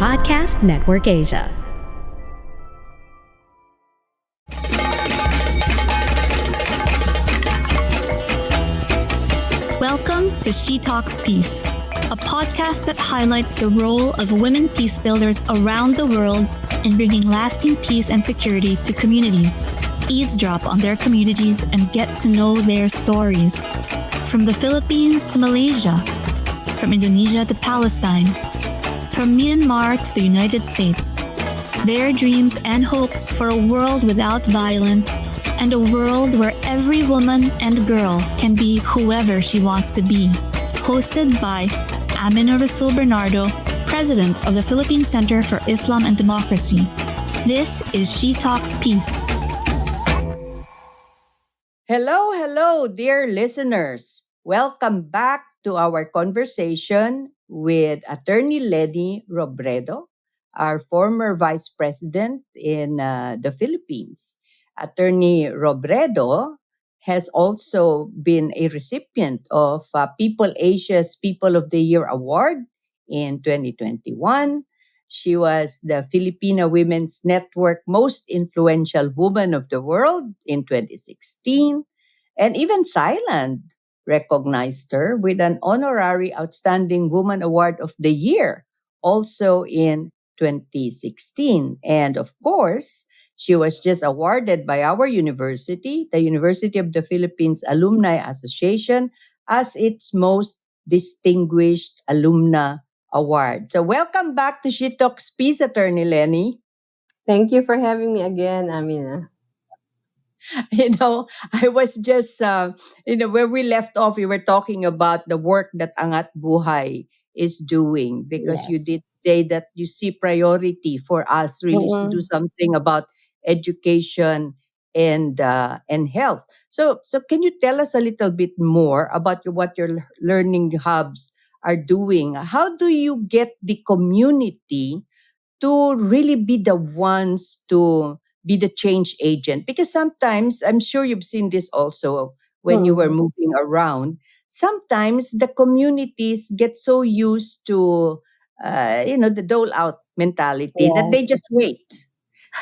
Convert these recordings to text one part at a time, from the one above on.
Podcast Network Asia. Welcome to She Talks Peace, a podcast that highlights the role of women peace builders around the world in bringing lasting peace and security to communities. Eavesdrop on their communities and get to know their stories. From the Philippines to Malaysia, from Indonesia to Palestine, from Myanmar to the United States. Their dreams and hopes for a world without violence and a world where every woman and girl can be whoever she wants to be. Hosted by Amina Rasul Bernardo, President of the Philippine Center for Islam and Democracy. This is She Talks Peace. Hello, dear listeners. Welcome back to our conversation with Attorney Leni Robredo, our former Vice President in the Philippines. Attorney Robredo has also been a recipient of People Asia's People of the Year Award in 2021. She was the Filipina Women's Network Most Influential Woman of the World in 2016. And even Thailand recognized her with an honorary Outstanding Woman Award of the Year, also in 2016. And of course, she was just awarded by our university, the University of the Philippines Alumni Association, as its most distinguished alumna award. So welcome back to She Talks Peace, Attorney Leni. Thank you for having me again, Amina. I was just, where we left off, we were talking about the work that Angat Buhay is doing, because you did Yes. say that you see priority for us really to do Mm-mm. something about education and health. So can you tell us a little bit more about what your learning hubs are doing? How do you get the community to really be the ones to be the change agent? Because sometimes, I'm sure you've seen this also when you were Mm-mm. moving around, sometimes the communities get so used to, the dole out mentality that they Yes. just wait.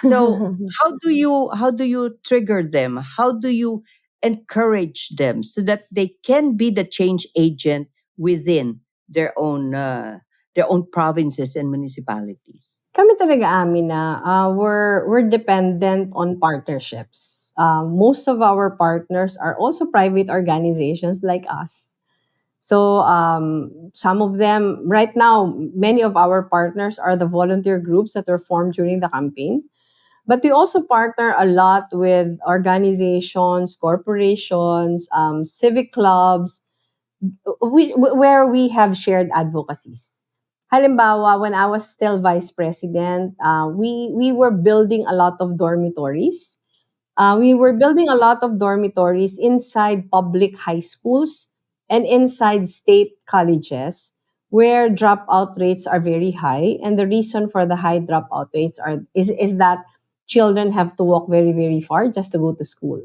So how do you trigger them? How do you encourage them so that they can be the change agent within their own provinces and municipalities? Kami talaga, Amina, we're dependent on partnerships. Most of our partners are also private organizations like us. So some of them, right now, many of our partners are the volunteer groups that were formed during the campaign. But we also partner a lot with organizations, corporations, civic clubs, where we have shared advocacies. Halimbawa, when I was still vice president, we were building a lot of dormitories. We were building a lot of dormitories inside public high schools and inside state colleges where dropout rates are very high. And the reason for the high dropout rates is that children have to walk very, very far just to go to school.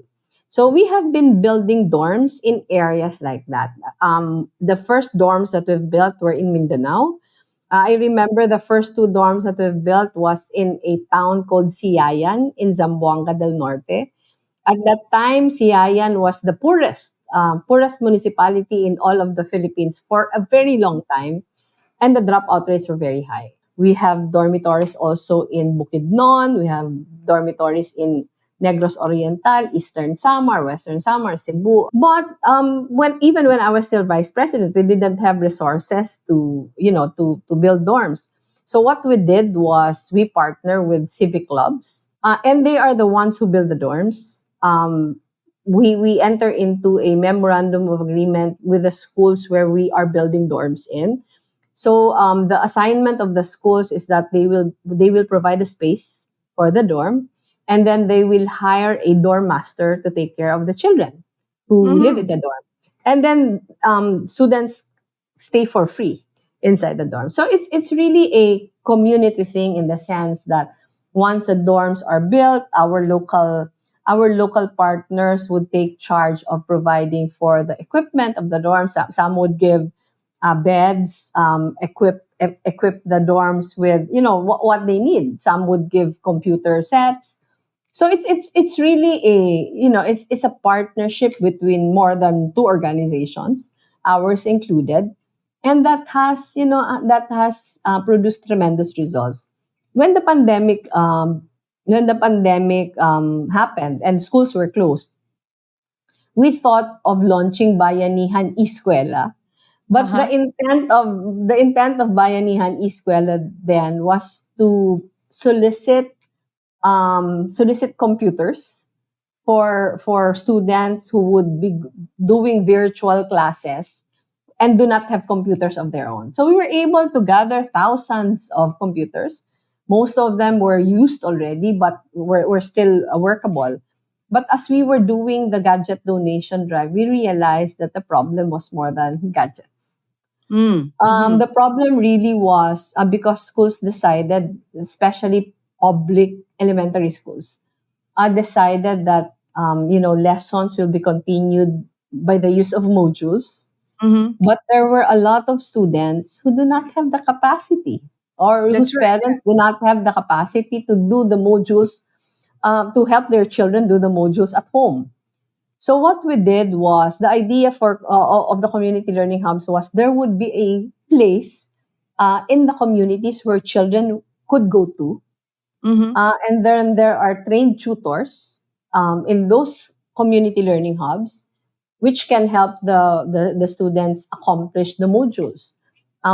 So we have been building dorms in areas like that. The first dorms that we've built were in Mindanao. I remember the first two dorms that we've built was in a town called Siayan in Zamboanga del Norte. At that time, Siayan was the poorest municipality in all of the Philippines for a very long time, and the dropout rates were very high. We have dormitories also in Bukidnon. We have dormitories in Negros Oriental, Eastern Samar, Western Samar, Cebu. But when I was still vice president, we didn't have resources to build dorms. So what we did was we partner with civic clubs, and they are the ones who build the dorms. We enter into a memorandum of agreement with the schools where we are building dorms in. So the assignment of the schools is that they will provide a space for the dorm, and then they will hire a dorm master to take care of the children who live in Mm-hmm. the dorm, and then students stay for free inside the dorm. So it's really a community thing in the sense that once the dorms are built, our local partners would take charge of providing for the equipment of the dorms. Some would give beds, equip the dorms with, you know, what they need. Some would give computer sets. So it's really a, you know, it's a partnership between more than two organizations, ours included, and that has, you know, produced tremendous results. When the pandemic happened and schools were closed, we thought of launching Bayanihan Eskwela. But Uh-huh. the intent of Bayanihan Eskwela then was to solicit computers for students who would be doing virtual classes and do not have computers of their own. So we were able to gather thousands of computers. Most of them were used already, but were still workable. But as we were doing the gadget donation drive, we realized that the problem was more than gadgets. Mm. Mm-hmm. The problem really was because schools decided, especially public elementary schools, decided that lessons will be continued by the use of modules, Mm-hmm. but there were a lot of students who do not have the capacity, or That's whose right. parents do not have the capacity to do the modules, to help their children do the modules at home. So what we did was, the idea for of the community learning hubs was there would be a place in the communities where children could go to, Mm-hmm. and then there are trained tutors in those community learning hubs, which can help the students accomplish the modules.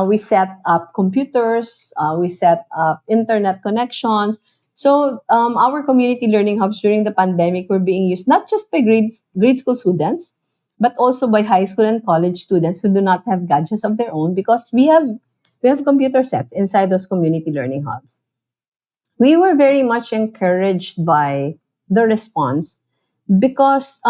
We set up computers, we set up internet connections. So our community learning hubs during the pandemic were being used not just by grade school students, but also by high school and college students who do not have gadgets of their own, because we have computer sets inside those community learning hubs. We were very much encouraged by the response, because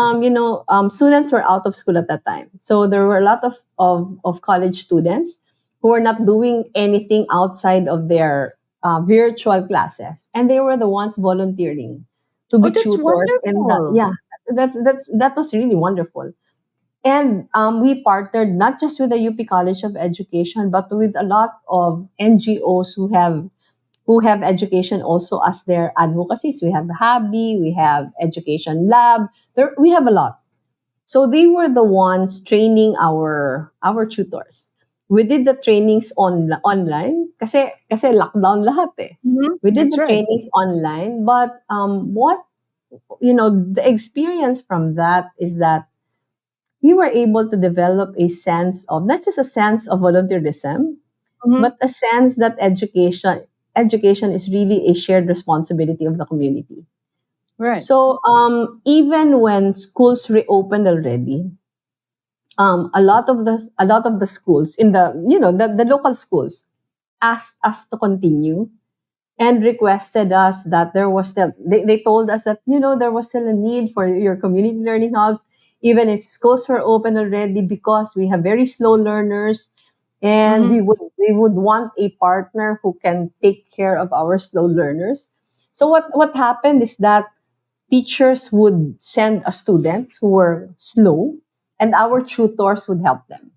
students were out of school at that time, so there were a lot of college students who were not doing anything outside of their virtual classes, and they were the ones volunteering to Oh, be that's tutors in the, wonderful. yeah, that was really wonderful. And we partnered not just with the UP College of Education, but with a lot of NGOs who have education also as their advocacies. We have Habi, we have Education Lab. We have a lot. So they were the ones training our tutors. We did the trainings online kasi lockdown lahat eh. Mm-hmm. We did That's the right. trainings online, but the experience from that is that we were able to develop a sense of, not just a sense of volunteerism, Mm-hmm. but a sense that education is really a shared responsibility of the community. Right. So even when schools reopened already, a lot of the schools in the local schools asked us to continue, and requested us that there was still, they told us that there was still a need for your community learning hubs, even if schools were open already, because we have very slow learners, and Mm-hmm. we would want a partner who can take care of our slow learners. So what happened is that teachers would send us students who were slow, and our tutors would help them.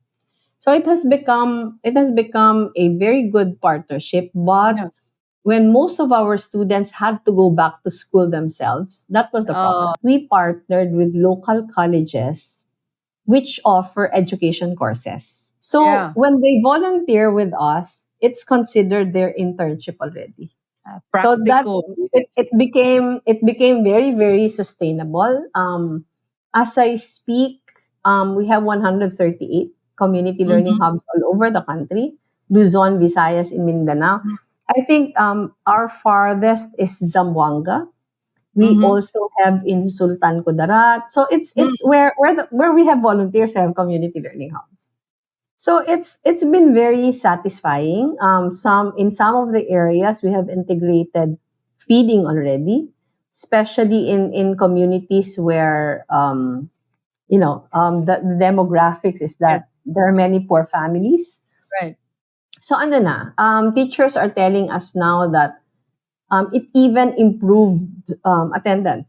So it has become a very good partnership. But Yeah. when most of our students had to go back to school themselves, that was the Uh, problem. We partnered with local colleges which offer education courses. So yeah. when they volunteer with us, it's considered their internship already. So that Practical. it, Yes. it became it became very, very sustainable. As I speak, we have 138 community learning Mm-hmm. hubs all over the country, Luzon, Visayas, in Mindanao. I think our farthest is Zamboanga. We Mm-hmm. also have in Sultan Kudarat. So it's Mm-hmm. where we have volunteers, we have community learning hubs. So it's been very satisfying. Some of the areas we have integrated feeding already, especially in communities where the demographics is Yes. that there are many poor families. Right. So ano na, teachers are telling us now that it even improved attendance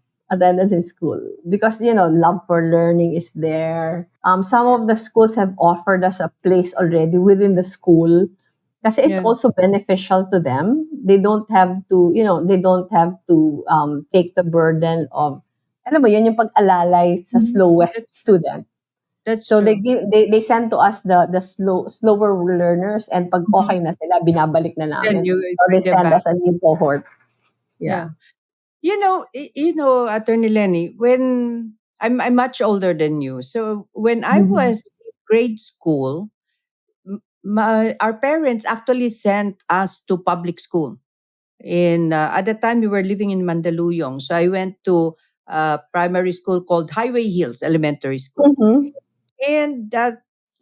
in school, because love for learning is there. Some of the schools have offered us a place already within the school Kasi it's Yeah. also beneficial to them. They don't have to, take the burden of, alam mo, yun yung pag-alalay sa slowest That's student. that's So true. they send to us the slower learners, and pag Mhm. okay na sila, binabalik na Then namin. you So they bring them send back. us a new cohort. Yeah. Yeah. Attorney Lenny, when I'm much older than you, so when I Mhm. was in grade school, our parents actually sent us to public school. At the time we were living in Mandaluyong, so I went to a primary school called Highway Hills Elementary School, Mhm. and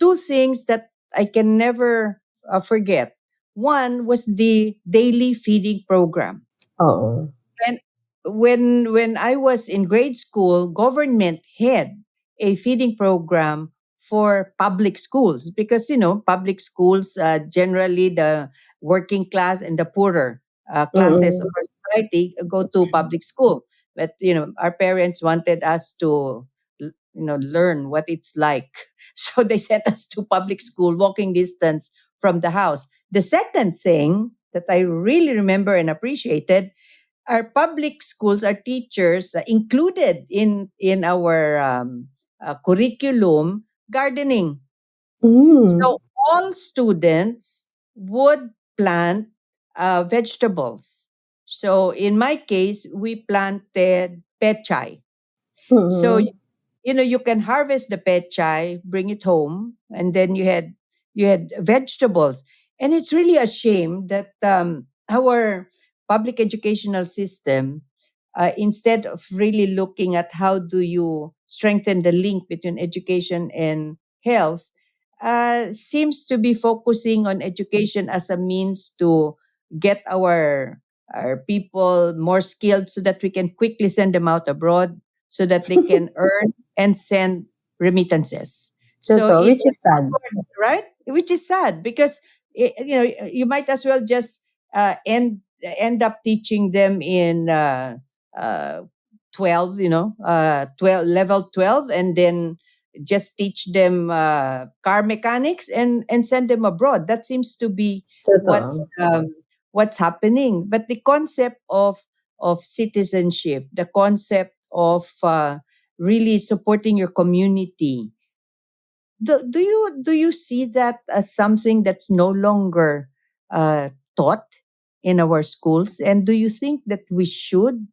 two things that I can never forget. One was the daily feeding program. Oo. And when I was in grade school, government had a feeding program for public schools because public schools generally the working class and the poorer classes of Mm. our society go to public school. But our parents wanted us to learn what it's like, so they sent us to public school, walking distance from the house. The second thing that I really remember and appreciated, our public schools, our teachers included in our curriculum gardening. Mm. So all students would plant vegetables. So in my case, we planted pechay. So Mm. you can harvest the pechay, bring it home, and then you had vegetables. And it's really a shame that our public educational system, instead of really looking at how do you strengthen the link between education and health, seems to be focusing on education as a means to get our people more skilled so that we can quickly send them out abroad so that they can earn and send remittances. So Totoo, which it's is sad. backward, right? Which is sad because you might as well just end up teaching them in uh, 12, 12 level 12, and then just teach them car mechanics and send them abroad. That seems to be Totoo. what's happening. But the concept of citizenship, the concept of really supporting your community, do you see that as something that's no longer taught in our schools? And do you think that we should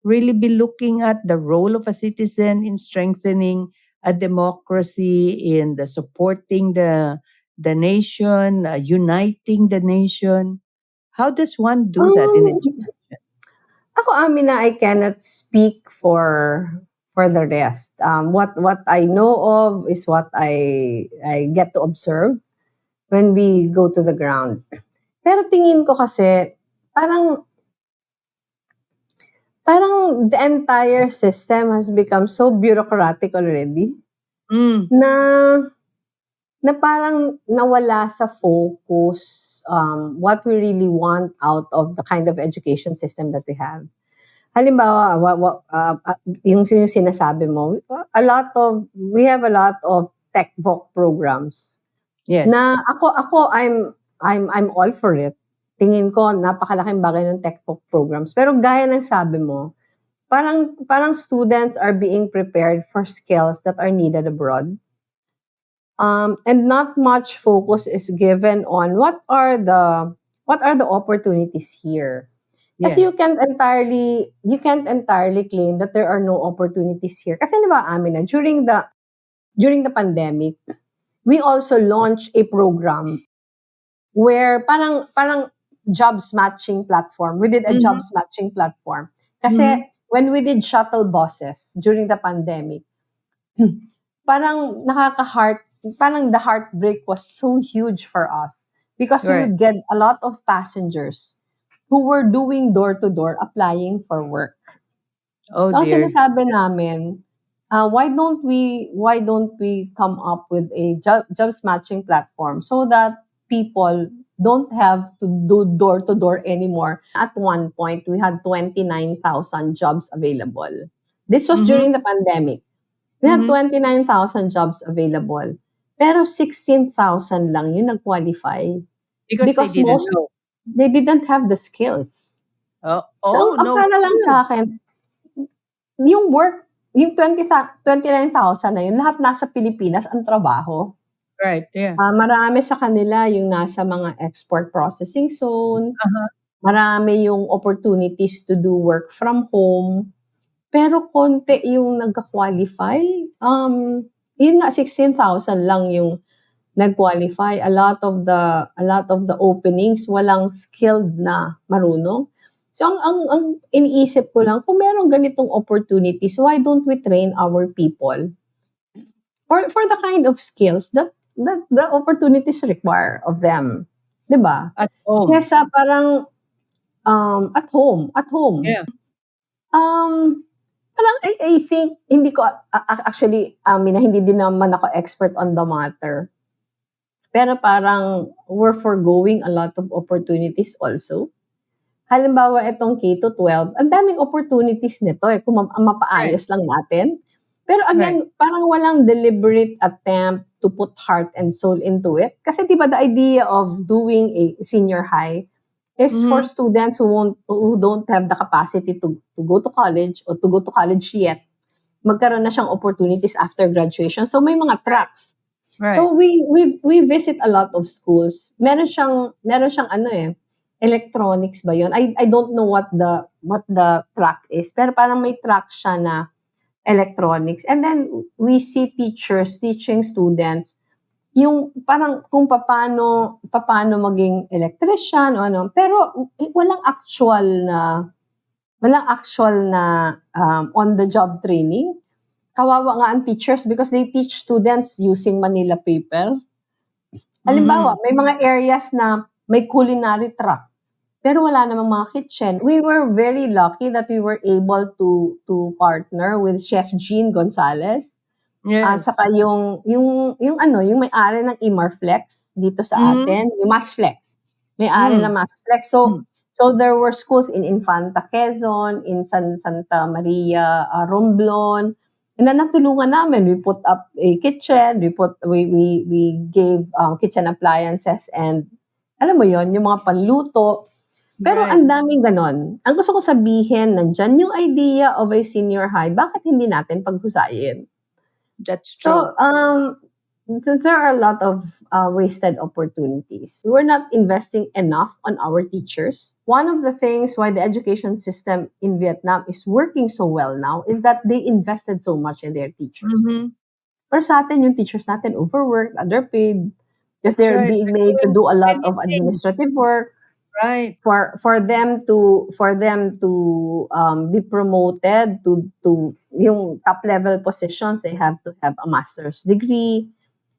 really be looking at the role of a citizen in strengthening a democracy, in the supporting the nation, uniting the nation? How does one do that in Um, education? Ako, Amina, I cannot speak for the rest. What I know of is what I get to observe when we go to the ground. Pero tingin ko kasi parang parang the entire system has become so bureaucratic already Mm, na na parang nawala sa focus what we really want out of the kind of education system that we have. Halimbawa, yung sinasabi mo, we have a lot of tech voc programs yes. na ako I'm all for it. Tingin ko napakalaking bagay ng tech voc programs. Pero gaya ng sabi mo, parang students are being prepared for skills that are needed abroad. And not much focus is given on what are the opportunities here. Kasi you Yes. can't entirely claim that there are no opportunities here. Kasi di ba, Amina, during the pandemic, we also launched a program where parang jobs matching platform. We did a Mm-hmm. jobs matching platform. Kasi Mm-hmm. when we did shuttle buses during the pandemic, parang parang the heartbreak was so huge for us because we Right. would get a lot of passengers who were doing door-to-door applying for work. Oh So ang dear. sinasabi namin, why don't we come up with a jobs matching platform so that people don't have to do door-to-door anymore. At one point, we had 29,000 jobs available. This was Mm-hmm. during the pandemic. We had Mm-hmm. 29,000 jobs available. Pero 16,000 lang yung nag-qualify. Because they because didn't most know. they didn't have the skills. Oh, So oh ang no. para lang sa akin, yung work, yung 29,000 na yun, lahat nasa Pilipinas ang trabaho. Right, yeah. Marami sa kanila yung nasa mga export processing zone, Uh-huh. marami yung opportunities to do work from home, pero konti yung nagka-qualify. Yun nga, 16,000 lang yung nag-qualify. A lot of the openings, walang skilled na marunong. So ang iniisip ko lang, kung merong ganitong opportunities, why don't we train our people for the kind of skills that the opportunities require of them, 'di ba? At home. Kesa parang at home. Yeah. Parang I think hindi ko actually, hindi din naman ako expert on the matter. Pero parang we're foregoing a lot of opportunities also. Halimbawa itong K-12, ang daming opportunities nito kung mapaayos lang natin. Pero again, parang walang deliberate attempt to put heart and soul into it. Kasi 'di ba the idea of doing a senior high is for students who don't have the capacity to go to college or to go to college yet. Magkaroon na siyang opportunities after graduation. So may mga tracks. Right. So we visit a lot of schools. Meron siyang electronics ba 'yon? I don't know what the track is. Pero parang may track siya na electronics. And then we see teachers teaching students yung parang kung paano maging electrician o ano. Pero walang actual na on the job training. Kawawa nga ang teachers because they teach students using Manila paper. Halimbawa, may mga areas na may culinary track, pero wala namang mga kitchen. We were very lucky that we were able to partner with Chef Jean Gonzalez. Yes. Saka yung may-ari ng Imarflex dito sa atin, yung Masflex. May-ari ng Masflex. So there were schools in Infanta Quezon, in Santa Maria, Romblon, and then natulungan namin. We put up a kitchen, we gave kitchen appliances and alam mo yon, yung mga panluto. Pero Right. ang daming ganon. Ang gusto ko sabihin, nandyan yung idea of a senior high, bakit hindi natin paghusayin? That's true. So, there are a lot of wasted opportunities. We're not investing enough on our teachers. One of the things why the education system in Vietnam is working so well now is that they invested so much in their teachers. Pero sa atin, yung teachers natin overworked, underpaid, because they're right. being They're made to doing do a lot of anything. administrative work. Right. For them to be promoted to yung top level positions, they have to have a master's degree.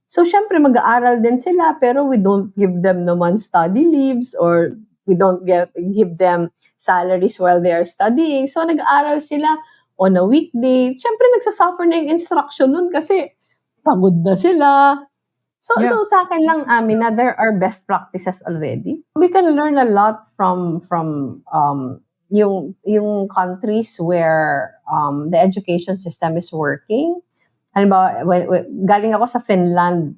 So syempre mag-aaral din sila pero we don't give them naman study leaves or we don't give them salaries while they are studying. So nag-aaral sila on a weekday. Syempre nagsasuffer na yung instruction nun kasi pagod na sila. So sa akin lang, Amina, there are best practices already. We can learn a lot from yung countries where the education system is working. Halimbawa, galing ako sa Finland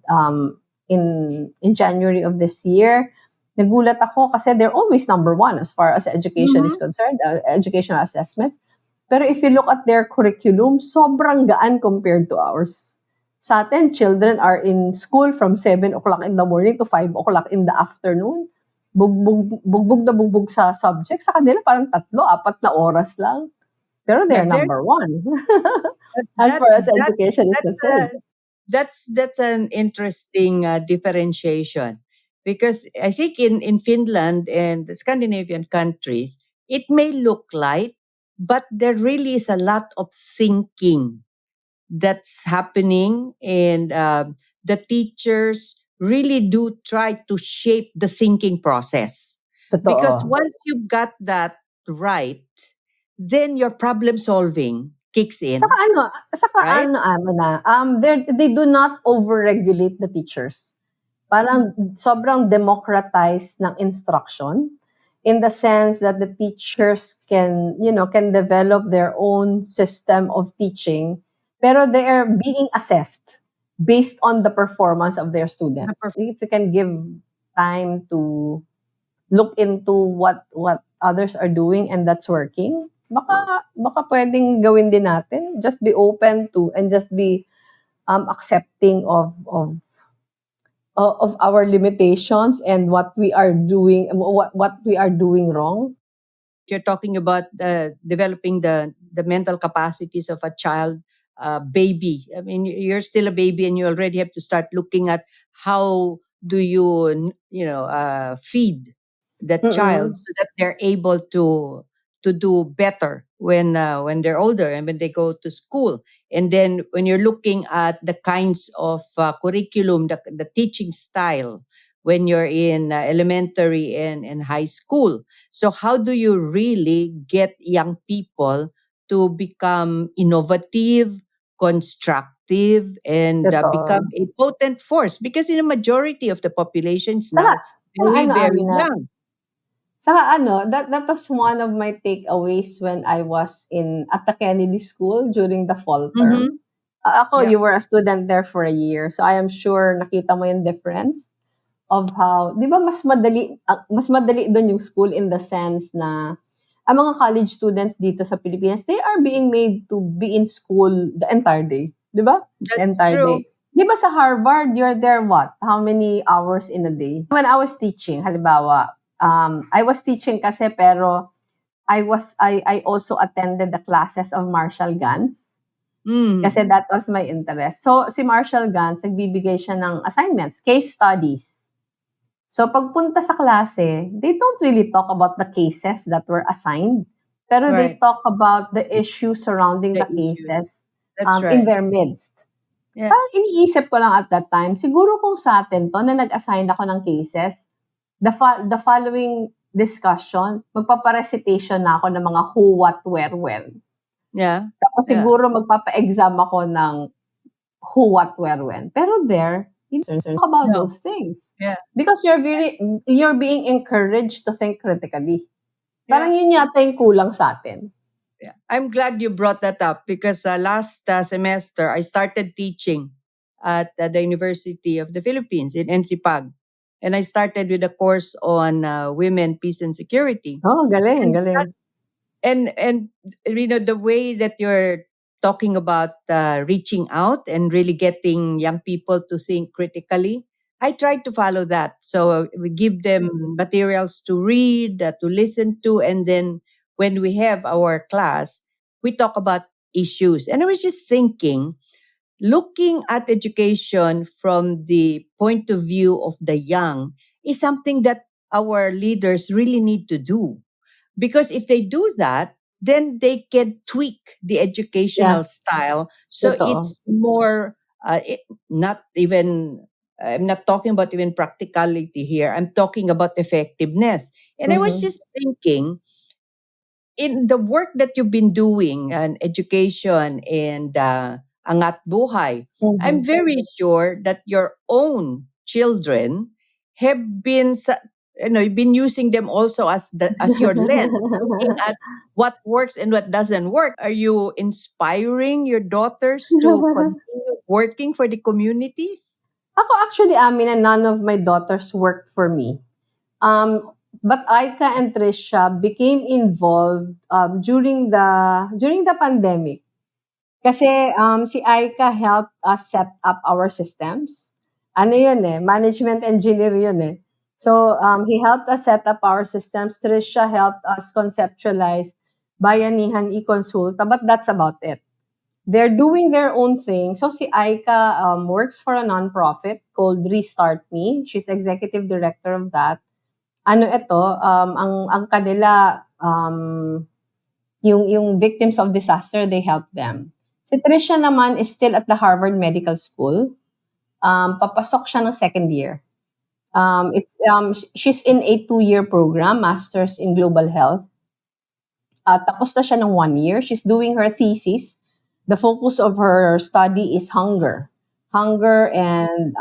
in January of this year. Nagulat ako kasi they're always number one as far as education is concerned, educational assessments. Pero if you look at their curriculum, sobrang gaan compared to ours. Sa atin, children are in school from 7 o'clock in the morning to 5 o'clock in the afternoon. Bugbog sa subject. Sa kanila parang 3-4 na oras lang. Pero they're number one as far as education is concerned. That's an interesting differentiation because I think in Finland and the Scandinavian countries, it may look light, but there really is a lot of thinking that's happening, and the teachers really do try to shape the thinking process. Totoo. Because once you got that right, then your problem solving kicks in. Saka Amina, they do not overregulate the teachers. Parang sobrang democratized ng instruction in the sense that the teachers can develop their own system of teaching, pero they are being assessed based on the performance of their students. If you can give time to look into what others are doing and that's working, baka pwedeng gawin din natin. Just be open to and just be accepting of our limitations and what we are doing, what we are doing wrong. You're talking about developing the mental capacities of a child, baby. I mean, you're still a baby, and you already have to start looking at how do you feed the child Mm-mm. so that they're able to do better when they're older and when they go to school. And then when you're looking at the kinds of curriculum, the teaching style when you're in elementary and high school. So how do you really get young people to become innovative, constructive, and become Totoo. a potent force? Because in a majority of the population is Saka, now very, ano, very Amina, young. that was one of my takeaways when I was at the Kennedy School during the fall term. Mm-hmm. Ako, Yeah, you were a student there for a year, so I am sure nakita mo yung difference of how, di ba mas madali doon yung school in the sense na ang mga college students dito sa Pilipinas, they are being made to be in school the entire day. Di ba? The that's entire true. day. Di ba sa Harvard, you're there what? How many hours in a day? When I was teaching, halimbawa, I was teaching kasi pero I also attended the classes of Marshall Gans kasi that was my interest. So si Marshall Gans, nagbibigay siya ng assignments, case studies. So pagpunta sa klase, they don't really talk about the cases that were assigned, pero they Right. talk about the issues surrounding The the issues. cases That's in right. their midst. Yeah. Parang iniisip ko lang at that time, siguro kung sa atin to na nag-assign ako ng cases, the following discussion, magpaparecitation na ako ng mga who, what, where, when. Yeah. Tapos Yeah. siguro magpapa-exam ako ng who, what, where, when. Pero there, you talk about No. those things. Yeah. Because you're being encouraged to think critically. Parang Yeah. yun yata yung kulang sa atin. Yeah. I'm glad you brought that up because last semester I started teaching at the University of the Philippines in NCPAG. And I started with a course on women, peace, and security. Oh, galing, And galing. and the way that you're talking about reaching out and really getting young people to think critically, I tried to follow that. So we give them materials to read, to listen to, and then when we have our class, we talk about issues. And I was just thinking, looking at education from the point of view of the young is something that our leaders really need to do. Because if they do that, then they can tweak the Yeah, educational style so totoo. it's more not even I'm not talking about even practicality here. I'm talking about effectiveness. And I was Mhm. just thinking, in the work that you've been doing and education and Angat Buhay, I'm Mhm. very sure that your own children have been you've been using them also as your lens, looking at what works and what doesn't work. Are you inspiring your daughters to continue working for the communities? Ako actually, Amina, none of my daughters worked for me. But Aika and Trisha became involved during the pandemic. Kasi si Aika helped us set up our systems. Ano yun management engineer yun So he helped us set up our systems. Trisha helped us conceptualize Bayanihan e-Consulta, but that's about it. They're doing their own thing. So si Aika works for a nonprofit called Restart Me. She's executive director of that. Ano ito, ang kanila, yung victims of disaster, they help them. Si Trisha naman is still at the Harvard Medical School. Papasok siya ng second year. She's in a 2-year program, Masters in Global Health. Tapos na siya ng 1 year. She's doing her thesis. The focus of her study is hunger. Hunger and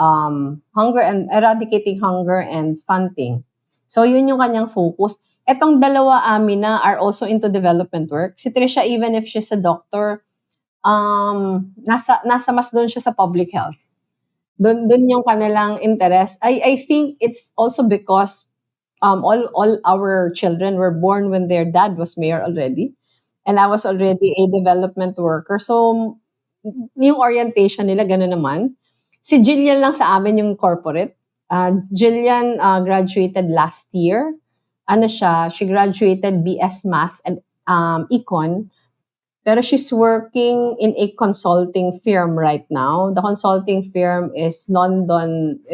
eradicating hunger and stunting. So yun yung kanyang focus. Etong dalawa Amina are also into development work. Si Trisha, even if she's a doctor, nasa mas doon siya sa public health. Dun yung kanilang interest. I think it's also because all our children were born when their dad was mayor already, and I was already a development worker. So yung orientation nila gano'n naman. Si Jillian lang sa amin yung corporate. Jillian graduated last year. Ano siya, she graduated BS Math and Econ. Pero she's working in a consulting firm right now. The consulting firm is London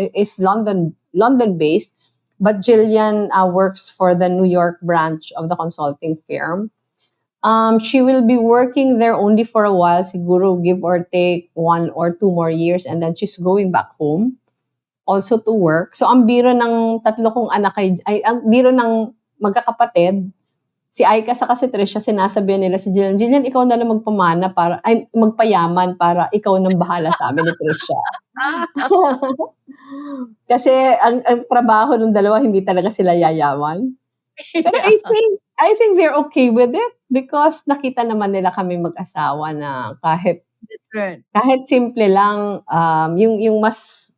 based, but Jillian works for the New York branch of the consulting firm. She will be working there only for a while, siguro give or take 1 or 2 more years, and then she's going back home also to work. So ang biro ng tatlo kong anak ang biro ng magkakapatid, si Aika sa si Trisha, sinasabihan nila si Jillian, Jillian, ikaw na lang magpayaman para ikaw nang bahala sa amin ni Trisha. Kasi ang trabaho ng dalawa, hindi talaga sila yayaman. Pero I think they're okay with it because nakita naman nila kami mag-asawa na kahit simple lang, yung mas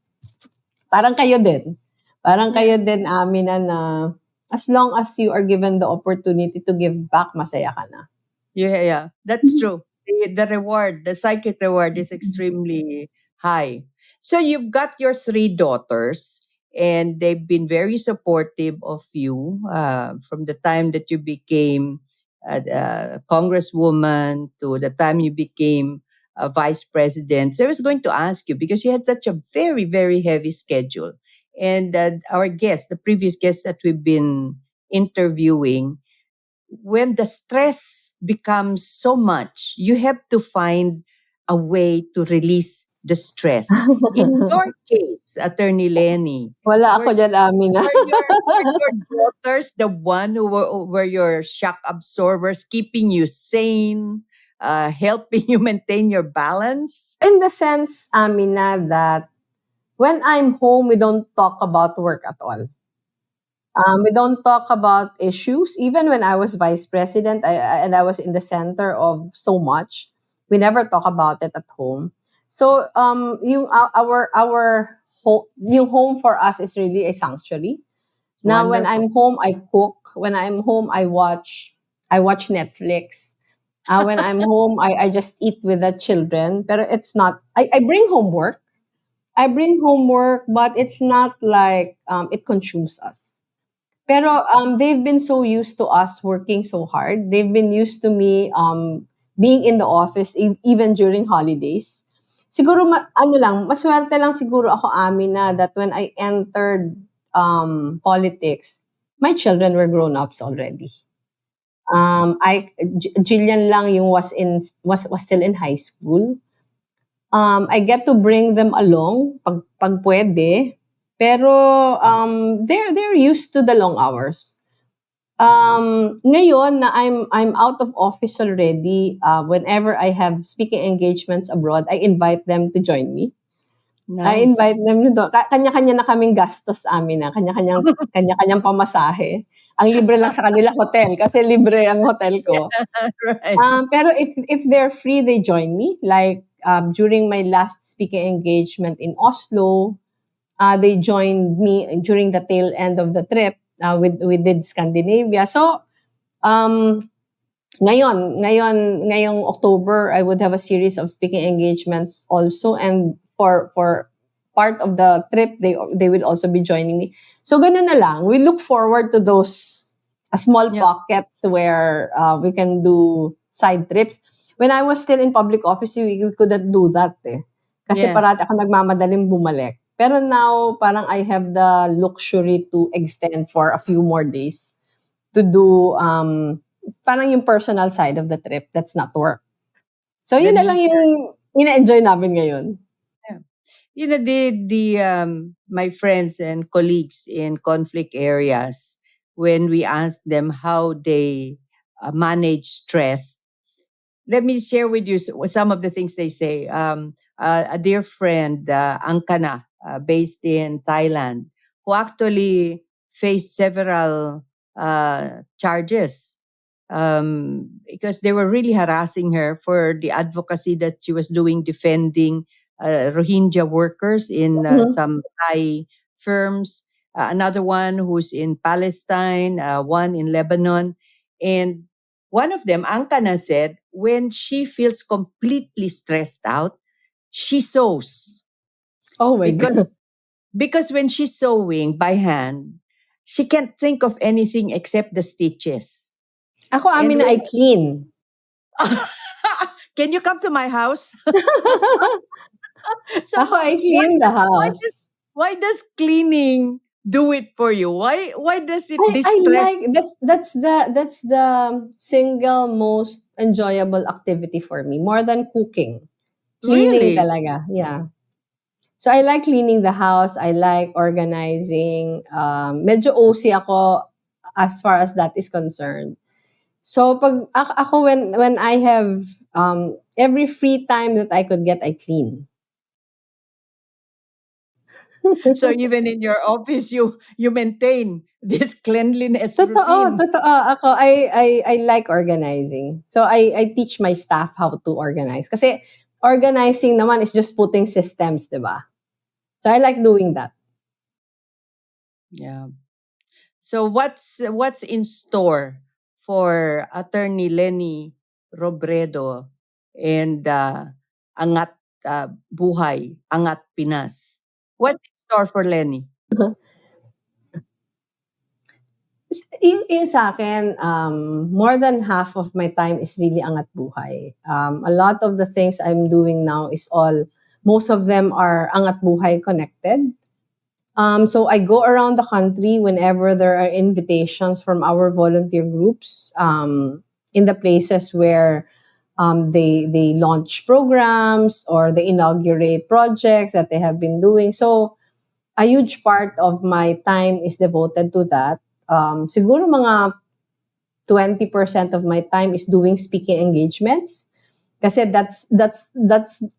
parang kayo din. Parang kayo din, Amina, na as long as you are given the opportunity to give back, masaya ka na. Yeah. That's true. The reward, the psychic reward is extremely high. So you've got your 3 daughters, and they've been very supportive of you from the time that you became a congresswoman to the time you became a vice president. So I was going to ask you, because you had such a very, very heavy schedule. And our guest, the previous guest that we've been interviewing, when the stress becomes so much, you have to find a way to release the stress. In your case, Attorney Leni, Wala ako dyan, Amina. were your daughters the one who were your shock absorbers, keeping you sane, helping you maintain your balance? In the sense, Amina, that when I'm home, we don't talk about work at all. We don't talk about issues. Even when I was vice president and I was in the center of so much, we never talk about it at home. So yung home for us is really a sanctuary. Now, when Wonderful. I'm home, I cook. When I'm home, I watch Netflix. When I'm home, I just eat with the children. But it's not. I bring homework. But it's not like it consumes us. Pero they've been so used to us working so hard. They've been used to me being in the office even during holidays. Siguro maswerte lang siguro ako, Amina, that when I entered politics, my children were grown-ups already. Jillian lang yung was still in high school. I get to bring them along pag pwede. Pero they're used to the long hours. Ngayon na I'm out of office already, whenever I have speaking engagements abroad, I invite them to join me. Nice. I invite them to kanya-kanya na kaming gastos, amin na. Kanya-kanyang pamasahe. Ang libre lang sa kanila hotel kasi libre ang hotel ko. Right. Pero if they're free, they join me. Like during my last speaking engagement in Oslo, they joined me during the tail end of the trip. We did Scandinavia. So, ngayong October, I would have a series of speaking engagements also. And for part of the trip, they will also be joining me. So, ganun na lang. We look forward to those small pockets where we can do side trips. When I was still in public office, we couldn't do that eh. Kasi parati ako nagmamadaling bumalik. Pero now, parang I have the luxury to extend for a few more days to do parang yung personal side of the trip. That's not work. So, yun na lang yung ina-enjoy namin ngayon. You know, my friends and colleagues in conflict areas, when we ask them how they manage stress, let me share with you some of the things they say. A dear friend, Angkana, based in Thailand, who actually faced several charges because they were really harassing her for the advocacy that she was doing, defending Rohingya workers in Mhm. some Thai firms, another one who's in Palestine, one in Lebanon. And one of them, Ankana, said when she feels completely stressed out, she sews. Oh my Because, God. because when she's sewing by hand, she can't think of anything except the stitches. Ako And amin na I clean. can you come to my house? So Ako I why clean the does why house. does why does cleaning do it for you? Why does it I distress? like that's the single most enjoyable activity for me more than cooking. Cleaning Really? talaga. Yeah. So I like cleaning the house. I like organizing. Medyo OC ako as far as that is concerned. So pag ako when I have every free time that I could get, I clean. So even in your office, you maintain this cleanliness Totoo, routine. totoo. Ako, I like organizing. So, I teach my staff how to organize. Kasi, organizing naman is just putting systems, di ba? So, I like doing that. Yeah. So what's in store for Attorney Leni Robredo and Angat Buhay, Angat Pinas? What's in store for Leni? Yung sa akin, more than half of my time is really angat buhay. A lot of the things I'm doing now is most of them are angat buhay connected. So I go around the country whenever there are invitations from our volunteer groups in the places where they launch programs or they inaugurate projects that they have been doing. So a huge part of my time is devoted to that. Siguro mga 20% of my time is doing speaking engagements. Kasi that's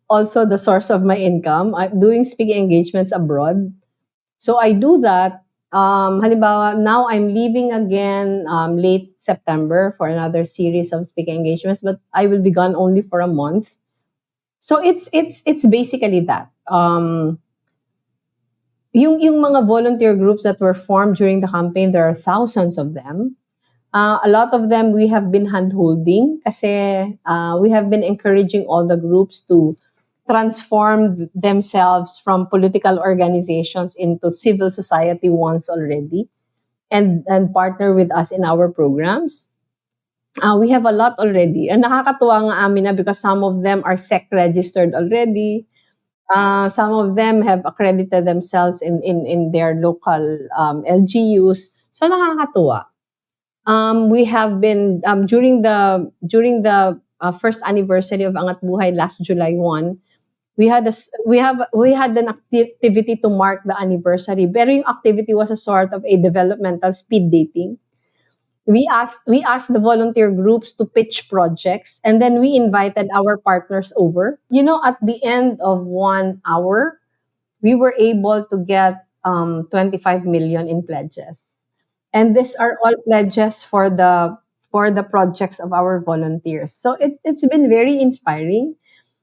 also the source of my income. I'm doing speaking engagements abroad. So I do that. Halimbawa, now I'm leaving again late September for another series of speaking engagements, but I will be gone only for a month. So it's basically that. Yung mga volunteer groups that were formed during the campaign, there are thousands of them. A lot of them we have been handholding kasi we have been encouraging all the groups to transform themselves from political organizations into civil society ones already and partner with us in our programs. We have a lot already. And nakakatuwa nga amin na because some of them are SEC registered already. Some of them have accredited themselves in their local LGUs. So nakakatuwa. We have been during the first anniversary of Angat Buhay last July 1, we had an activity to mark the anniversary. Pero yung activity was a sort of a developmental speed dating. We asked the volunteer groups to pitch projects and then we invited our partners over. At the end of 1 hour, we were able to get 25 million in pledges. And these are all pledges for the projects of our volunteers. So it's been very inspiring.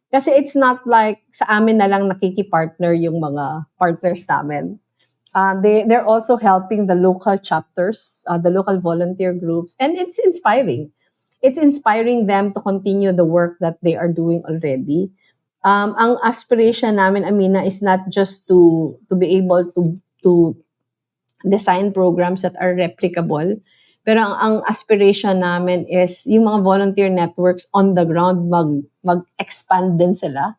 Kasi it's not like sa amin na lang nakikipartner yung mga partners namin. They're also helping the local chapters, the local volunteer groups, and it's inspiring. It's inspiring them to continue the work that they are doing already. Ang aspiration namin, Amina, is not just to be able to design programs that are replicable, pero ang aspiration namin is yung mga volunteer networks on the ground mag-expand din sila.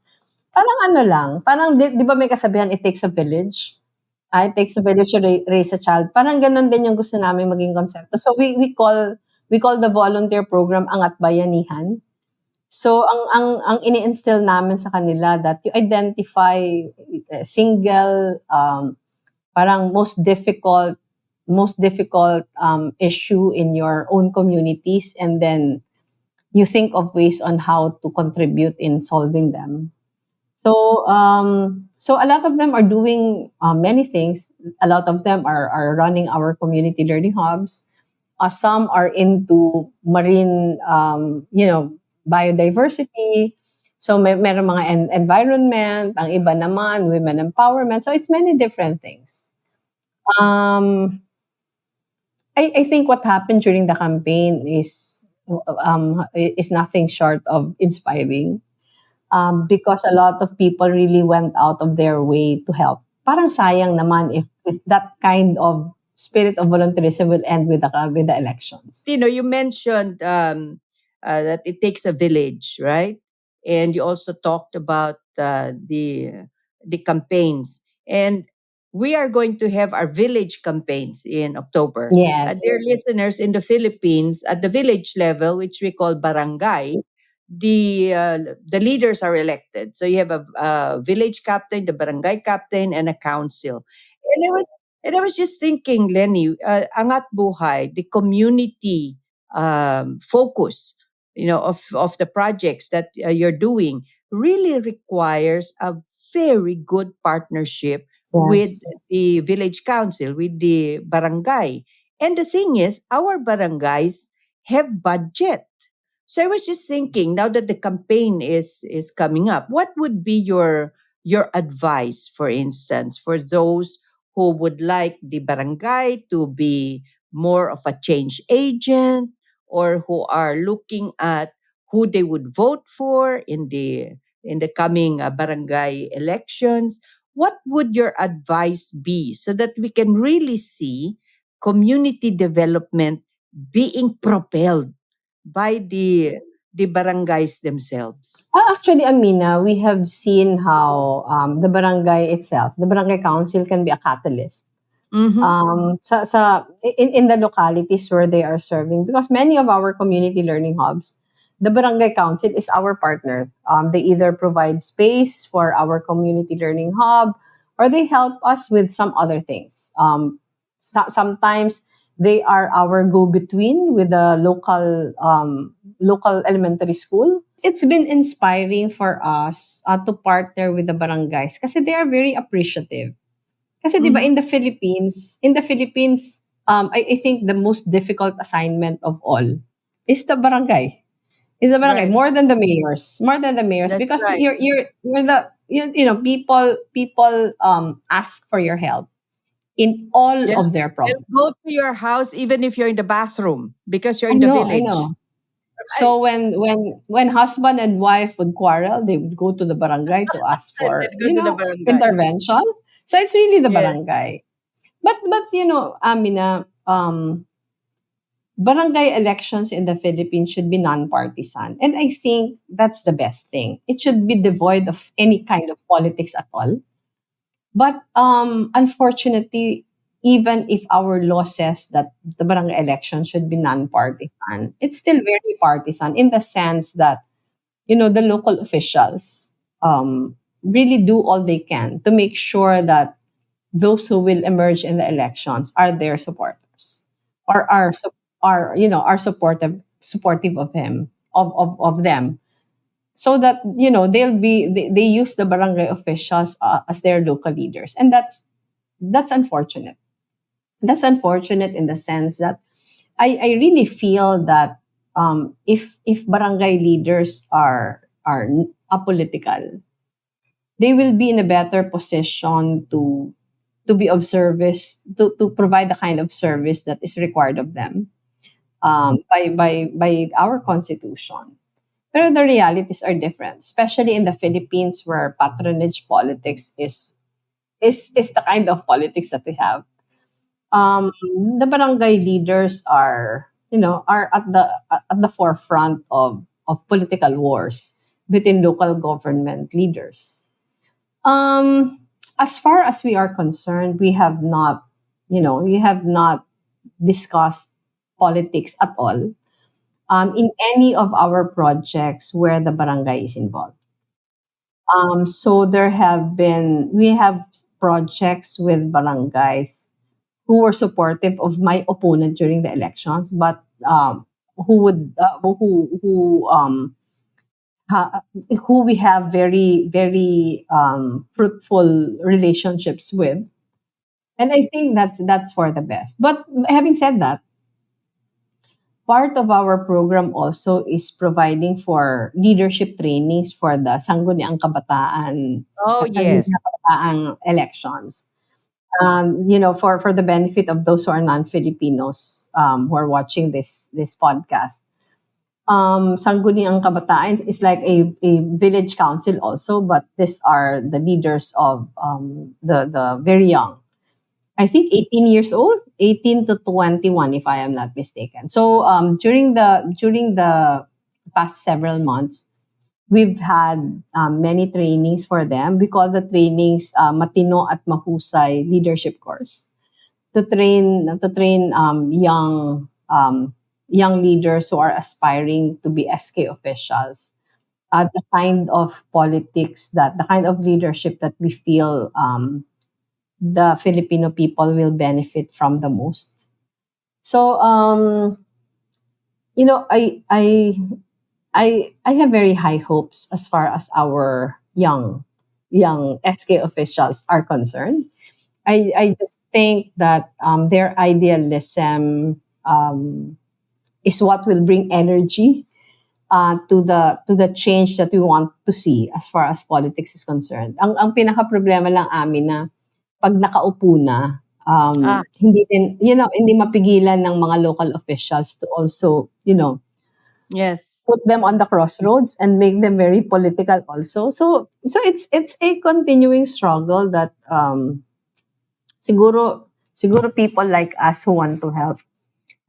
Parang ano lang, parang di ba may kasabihan, it takes a village? It takes a village to raise a child. Parang ganun din yung gusto namin maging konsepto. So we call the volunteer program Angat Bayanihan. So ang ini-instill namin sa kanila that you identify a single parang most difficult issue in your own communities and then you think of ways on how to contribute in solving them. So a lot of them are doing many things. A lot of them are running our community learning hubs. Some are into marine, biodiversity. So meron mga environment, ang iba naman women empowerment. So it's many different things. I think what happened during the campaign is nothing short of inspiring, because a lot of people really went out of their way to help. Parang sayang naman if that kind of spirit of volunteerism will end with the elections. You mentioned that it takes a village, right? And you also talked about the campaigns, and we are going to have our village campaigns in October. Yes. Dear listeners, in the Philippines, at the village level, which we call barangay, the leaders are elected. So you have a village captain, the barangay captain, and a council. And I was just thinking, Lenny, Angat Buhay, the community focus, of the projects that you're doing really requires a very good partnership with Yes. the village council, with the barangay. And the thing is, our barangays have budget. So I was just thinking, now that the campaign is coming up, what would be your advice, for instance, for those who would like the barangay to be more of a change agent, or who are looking at who they would vote for in the coming barangay elections? What would your advice be so that we can really see community development being propelled by the barangays themselves? Actually, Amina, we have seen how the barangay itself, the barangay council can be a catalyst. Mm-hmm. In the localities where they are serving, because many of our community learning hubs, the barangay council is our partner. They either provide space for our community learning hub, or they help us with some other things. Sometimes they are our go-between with the local elementary school. It's been inspiring for us to partner with the barangays kasi they are very appreciative. Kasi 'di ba Mm-hmm. in the Philippines, I think the most difficult assignment of all is the barangay. Is the barangay Right. more than the mayors, more than the mayors, That's because right. you're the you know people ask for your help in all They'll, of their they'll problems. go to your house even if you're in the bathroom because you're I in the know, I village. know. Right. So when husband and wife would quarrel, they would go to the barangay to ask And then for go to the barangay. intervention. So it's really the Yes. barangay. But Amina, barangay elections in the Philippines should be non-partisan. And I think that's the best thing. It should be devoid of any kind of politics at all. But unfortunately, even if our law says that the barangay election should be non-partisan, it's still very partisan in the sense that, the local officials really do all they can to make sure that those who will emerge in the elections are their supporters, or are supportive of him, of them, so that they use the barangay officials as their local leaders. And that's unfortunate. That's unfortunate in the sense that I really feel that if barangay leaders are apolitical, they will be in a better position to be of service, to provide the kind of service that is required of them by our constitution. But the realities are different, especially in the Philippines, where patronage politics is the kind of politics that we have. The barangay leaders are at the forefront of political wars between local government leaders. As far as we are concerned, we have not discussed politics at all in any of our projects where the barangay is involved. So we have projects with barangays who were supportive of my opponent during the elections, but ha, who we have very very fruitful relationships with, and I think that's for the best. But having said that, part of our program also is providing for leadership trainings for the Sangguniang Kabataan Oh, at Sangguniang yes. Kabataang elections. For the benefit of those who are non-Filipinos who are watching this podcast. Sangguniang Kabataan is like a village council also, but these are the leaders of the very young. I think 18 years old, 18 to 21, if I am not mistaken. So during the past several months, we've had many trainings for them. We call the trainings Matino at Mahusay Leadership Course to train young leaders who are aspiring to be SK officials. The kind of leadership that we feel the Filipino people will benefit from the most. So I have very high hopes as far as our young SK officials are concerned. I just think that their idealism is what will bring energy to the change that we want to see as far as politics is concerned. Ang pinaka problema lang amin na pag nakaupo na, Ah, hindi mapigilan ng mga local officials to also, yes. put them on the crossroads and make them very political also. So it's a continuing struggle that siguro people like us who want to help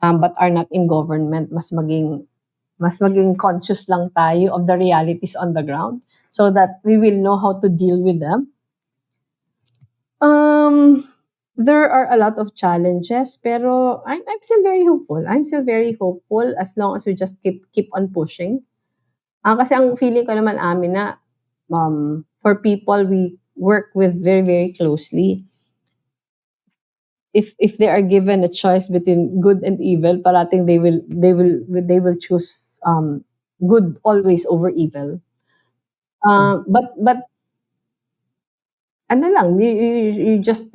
but are not in government mas maging conscious lang tayo of the realities on the ground so that we will know how to deal with them. Um, there are a lot of challenges, pero I'm still very hopeful. I'm still very hopeful as long as we just keep on pushing. Kasi ang feeling ko naman amin na for people we work with very, very closely, if they are given a choice between good and evil, parating they will choose good always over evil. But ano lang, you just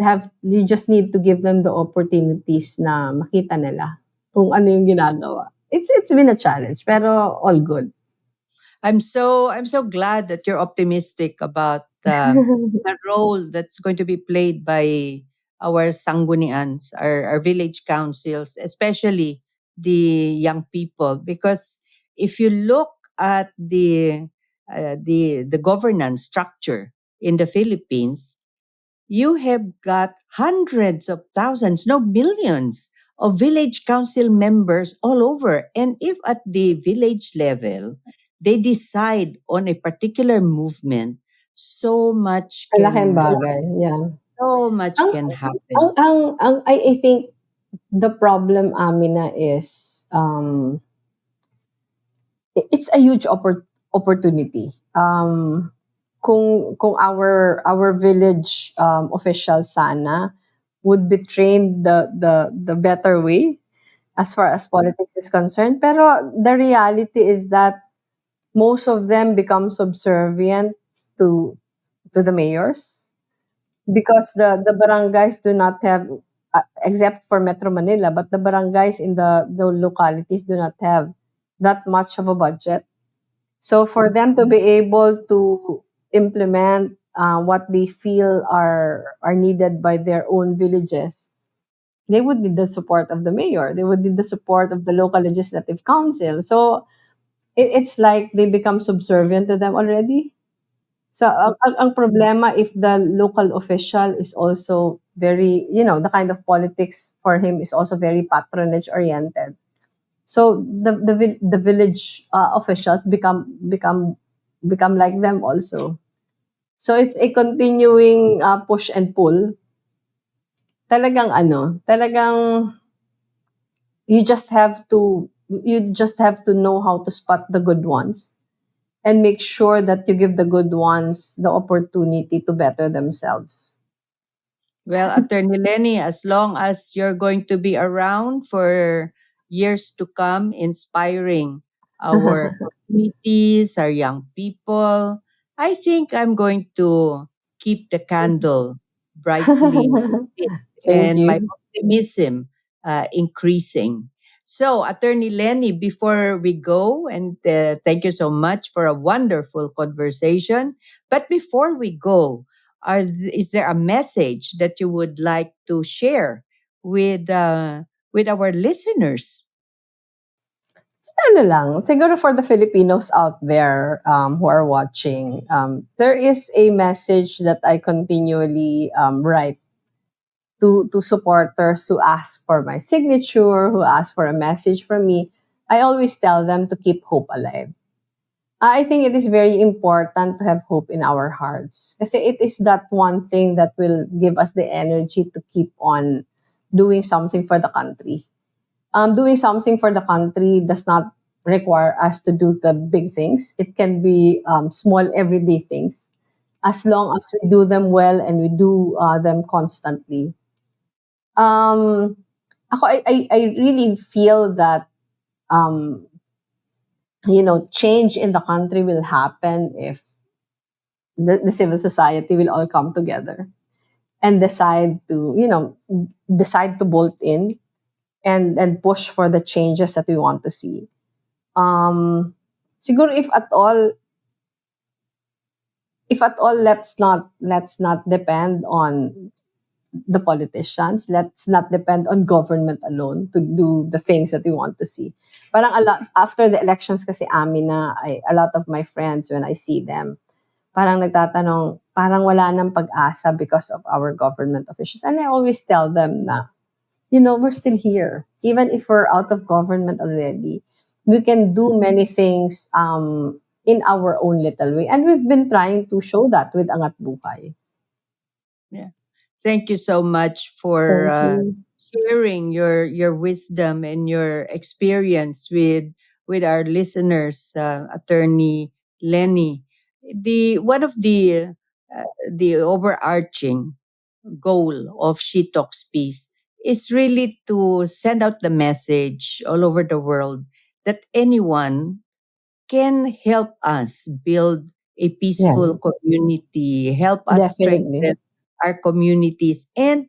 need to give them the opportunities na makita nila kung ano yung ginagawa. It's been a challenge, pero all good. I'm so glad that you're optimistic about the role that's going to be played by our sanggunians, our village councils, especially the young people. Because if you look at the governance structure in the Philippines, you have got hundreds of thousands, no millions of village council members all over. And if at the village level, they decide on a particular movement, so much Malaking can bagay, yeah. so much Ang can ang happen. ang I think the problem amin na is it's a huge opportunity. Kung our village officials sana would be trained the better way as far as politics is concerned. Pero the reality is that most of them become subservient to the mayors because the barangays do not have except for Metro Manila, but the barangays in the localities do not have that much of a budget. So for them to be able to implement what they feel are needed by their own villages, they would need the support of the mayor. They would need the support of the local legislative council. So it's like they become subservient to them already. So ang problema if the local official is also very, the kind of politics for him is also very patronage oriented. So the village officials become like them also. So it's a continuing push and pull. Talagang you just have to know how to spot the good ones and make sure that you give the good ones the opportunity to better themselves. Well, Attorney Lenny, as long as you're going to be around for years to come, inspiring our communities, our young people, I think I'm going to keep the candle brightly lit Thank and my you. optimism increasing. So, Attorney Leni, before we go, and thank you so much for a wonderful conversation. But before we go, is there a message that you would like to share with our listeners? Ano lang, siguro for the Filipinos out there who are watching, there is a message that I continually write to supporters who ask for my signature, who ask for a message from me. I always tell them to keep hope alive. I think it is very important to have hope in our hearts. Kasi it is that one thing that will give us the energy to keep on doing something for the country. Doing something for the country does not require us to do the big things. It can be small everyday things. As long as we do them well and we do them constantly. Um, I really feel that um, change in the country will happen if the civil society will all come together and decide to bolt in and push for the changes that we want to see. Siguro if at all, let's not depend on the politicians. Let's not depend on government alone to do the things that we want to see. Parang a lot after the elections kasi amin na a lot of my friends, when I see them, parang nagtatanong, parang wala nang pag-asa because of our government officials. And I always tell them na, we're still here. Even if we're out of government already, we can do many things in our own little way. And we've been trying to show that with Angat Buhay. Yeah. Thank you so much for Thank you. sharing your wisdom and your experience with our listeners, Attorney Leni. The one of the overarching goal of She Talks Peace is really to send out the message all over the world that anyone can help us build a Yeah, peaceful community, help us definitely. strengthen our communities, and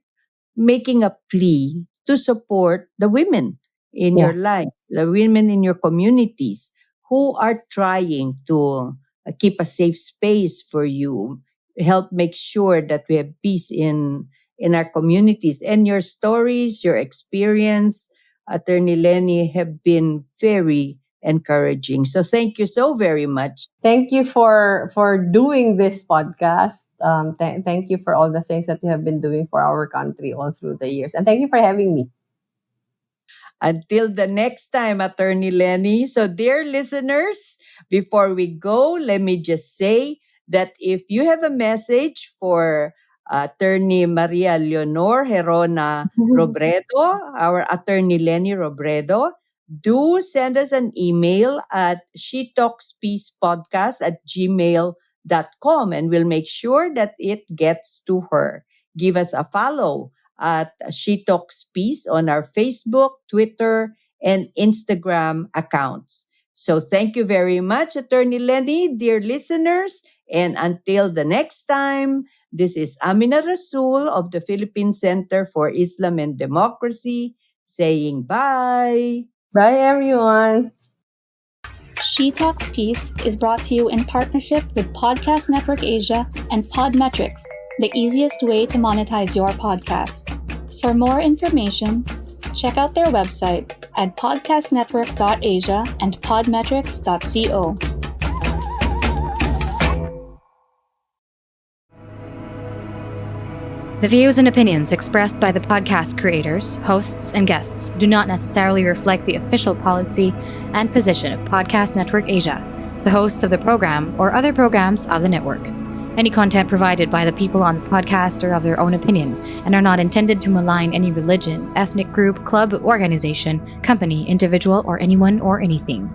making a plea to support the women in your Yeah. life, the women in your communities who are trying to keep a safe space for you, help make sure that we have peace in our communities. And your stories, your experience, Attorney Leni, have been very encouraging. So thank you so very much. Thank you for doing this podcast. Thank you for all the things that you have been doing for our country all through the years. And thank you for having me. Until the next time, Attorney Leni. So, dear listeners, before we go, let me just say that if you have a message for Attorney Maria Leonor Herona Robredo, our Attorney Leni Robredo, do send us an email at shetalkspeacepodcast@gmail.com, and we'll make sure that it gets to her. Give us a follow at She Talks Peace on our Facebook, Twitter, and Instagram accounts. So thank you very much, Attorney Leni, dear listeners. And until the next time, this is Amina Rasul of the Philippine Center for Islam and Democracy saying bye. Bye, everyone. She Talks Peace is brought to you in partnership with Podcast Network Asia and Podmetrics, the easiest way to monetize your podcast. For more information, check out their website at podcastnetwork.asia and podmetrics.co. The views and opinions expressed by the podcast creators, hosts, and guests do not necessarily reflect the official policy and position of Podcast Network Asia, the hosts of the program, or other programs of the network. Any content provided by the people on the podcast are of their own opinion and are not intended to malign any religion, ethnic group, club, organization, company, individual, or anyone or anything.